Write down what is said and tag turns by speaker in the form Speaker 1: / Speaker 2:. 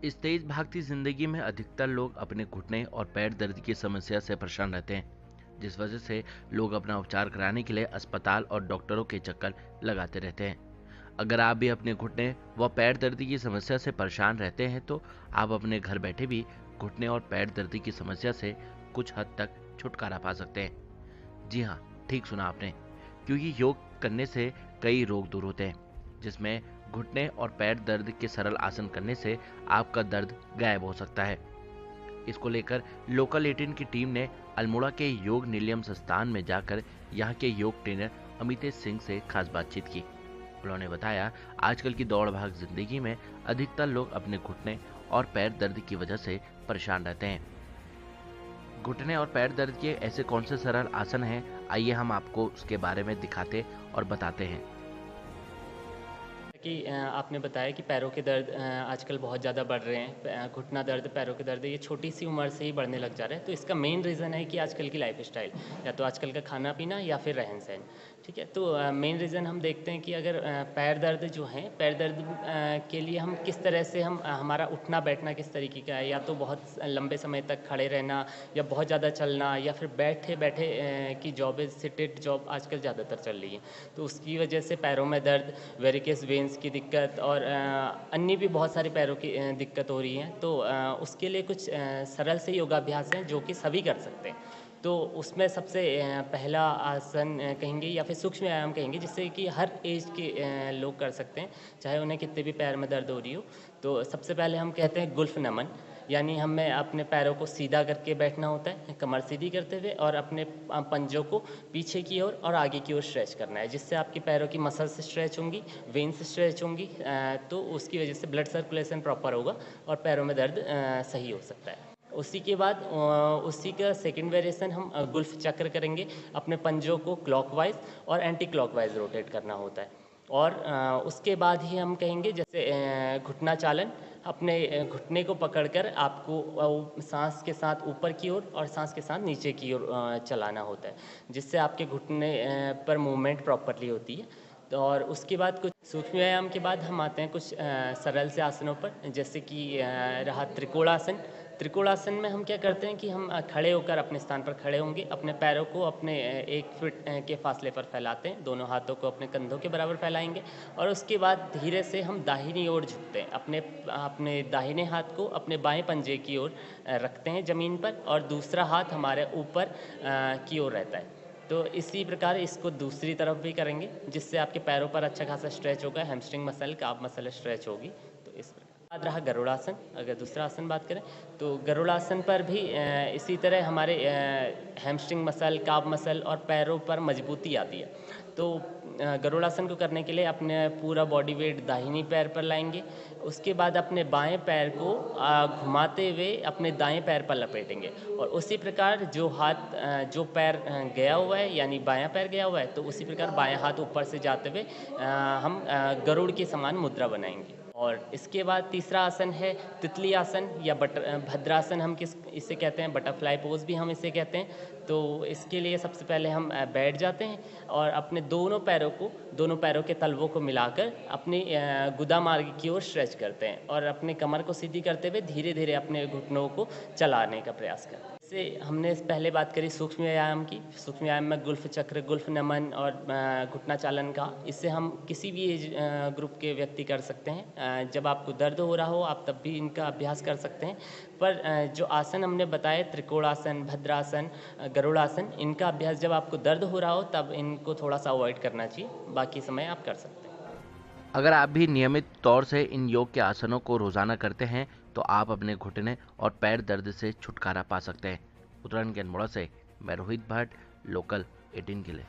Speaker 1: इस तेज भागती जिंदगी में अधिकतर लोग अपने घुटने और पैर दर्द की समस्या से परेशान रहते हैं, जिस वजह से लोग अपना उपचार कराने के लिए अस्पताल और डॉक्टरों के चक्कर लगाते रहते हैं। अगर आप भी अपने घुटने व पैर दर्द की समस्या से परेशान रहते हैं तो आप अपने घर बैठे भी घुटने और पैर दर्द की समस्या से कुछ हद तक छुटकारा पा सकते हैं। जी हाँ, ठीक सुना आपने, क्योंकि योग करने से कई रोग दूर होते हैं, जिसमें घुटने और पैर दर्द के सरल आसन करने से आपका दर्द गायब हो सकता है। इसको लेकर लोकल 18 की टीम ने अल्मोड़ा के योग निलयम संस्थान में जाकर यहाँ के योग ट्रेनर अमितेश सिंह से खास बातचीत की। उन्होंने बताया, आजकल की दौड़ भाग जिंदगी में अधिकतर लोग अपने घुटने और पैर दर्द की वजह से परेशान रहते हैं। घुटने और पैर दर्द के ऐसे कौन से सरल आसन हैं, आइए हम आपको उसके बारे में दिखाते और बताते हैं।
Speaker 2: कि आपने बताया कि पैरों के दर्द आजकल बहुत ज़्यादा बढ़ रहे हैं। घुटना दर्द, पैरों के दर्द ये छोटी सी उम्र से ही बढ़ने लग जा रहा है। तो इसका मेन रीज़न है कि आजकल की लाइफ़स्टाइल, या तो आजकल का खाना पीना या फिर रहन-सहन। ठीक है, तो मेन रीज़न हम देखते हैं कि अगर पैर दर्द जो हैं, पैर दर्द के लिए हम किस तरह से हमारा उठना बैठना किस तरीके का है, या तो बहुत लंबे समय तक खड़े रहना, या बहुत ज़्यादा चलना, या फिर बैठे बैठे की जॉब है, सिटेड जॉब आजकल ज़्यादातर चल रही है। तो उसकी वजह से पैरों में दर्द, वेरिकेस वेन्स की दिक्कत और अन्य भी बहुत सारे पैरों की दिक्कत हो रही है। तो उसके लिए कुछ सरल से योगाभ्यास हैं जो कि सभी कर सकते हैं। तो उसमें सबसे पहला आसन कहेंगे या फिर सूक्ष्म व्यायाम कहेंगे, जिससे कि हर एज के लोग कर सकते हैं, चाहे उन्हें कितने भी पैर में दर्द हो रही हो। तो सबसे पहले हम कहते हैं गुल्फ नमन, यानी हमें अपने पैरों को सीधा करके बैठना होता है, कमर सीधी करते हुए, और अपने पंजों को पीछे की ओर और आगे की ओर स्ट्रेच करना है, जिससे आपके पैरों की मसल्स स्ट्रेच होंगी, वेन्स स्ट्रेच होंगी। तो उसकी वजह से ब्लड सर्कुलेशन प्रॉपर होगा और पैरों में दर्द सही हो सकता है। उसी के बाद उसी का सेकंड वेरिएशन हम गुल्फ चक्र करेंगे। अपने पंजों को क्लॉकवाइज और एंटी क्लॉकवाइज रोटेट करना होता है। और उसके बाद ही हम कहेंगे जैसे घुटना चालन। अपने घुटने को पकड़कर आपको सांस के साथ ऊपर की ओर और सांस के साथ नीचे की ओर चलाना होता है, जिससे आपके घुटने पर मूवमेंट प्रॉपरली होती है। तो और उसके बाद कुछ सूक्ष्म व्यायाम के बाद हम आते हैं कुछ सरल से आसनों पर, जैसे कि रहा त्रिकोणासन। त्रिकोणासन में हम क्या करते हैं कि हम खड़े होकर अपने स्थान पर खड़े होंगे, अपने पैरों को अपने 1 फीट के फासले पर फैलाते हैं, दोनों हाथों को अपने कंधों के बराबर फैलाएंगे, और उसके बाद धीरे से हम दाहिनी ओर झुकते हैं। अपने अपने दाहिने हाथ को अपने बाएं पंजे की ओर रखते हैं ज़मीन पर, और दूसरा हाथ हमारे ऊपर की ओर रहता है। तो इसी प्रकार इसको दूसरी तरफ भी करेंगे, जिससे आपके पैरों पर अच्छा खासा स्ट्रेच होगा, hamstring muscle, calf muscle stretch होगी। तो इस प्रकार बाद रहा गरुड़ासन। अगर दूसरा आसन बात करें तो गरुड़ासन पर भी इसी तरह हमारे हैमस्ट्रिंग मसल, काफ मसल और पैरों पर मजबूती आती है। तो गरुड़ासन को करने के लिए अपने पूरा बॉडी वेट दाहिनी पैर पर लाएंगे। उसके बाद अपने बाएं पैर को घुमाते हुए अपने दाएं पैर पर लपेटेंगे, और उसी प्रकार जो पैर गया हुआ है, यानी बायां पैर गया हुआ है, तो उसी प्रकार बायां हाथ ऊपर से जाते हुए हम गरुड़ के समान मुद्रा बनाएंगे। और इसके बाद तीसरा आसन है तितली आसन या भद्रासन। हम इसे कहते हैं, बटरफ्लाई पोज भी हम इसे कहते हैं। तो इसके लिए सबसे पहले हम बैठ जाते हैं और अपने दोनों पैरों के तलवों को मिलाकर अपनी गुदा मार्ग की ओर स्ट्रेच करते हैं, और अपने कमर को सीधी करते हुए धीरे धीरे अपने घुटनों को चलाने का प्रयास करते हैं। इससे हमने पहले बात करी सूक्ष्म व्यायाम की। सूक्ष्म व्यायाम में गुल्फ चक्र, गुल्फ नमन और घुटना चालन का, इससे हम किसी भी एज ग्रुप के व्यक्ति कर सकते हैं। जब आपको दर्द हो रहा हो आप तब भी इनका अभ्यास कर सकते हैं। पर जो आसन हमने बताए, त्रिकोणासन, भद्रासन, गरुड़ासन, इनका अभ्यास जब आपको दर्द हो रहा हो तब इनको थोड़ा सा अवॉइड करना चाहिए, बाकी समय आप कर सकते हैं।
Speaker 1: अगर आप भी नियमित तौर से इन योग के आसनों को रोजाना करते हैं तो आप अपने घुटने और पैर दर्द से छुटकारा पा सकते हैं। उत्तराखंड के अल्मोड़ा से मैं रोहित भट्ट, लोकल 18 के लिए।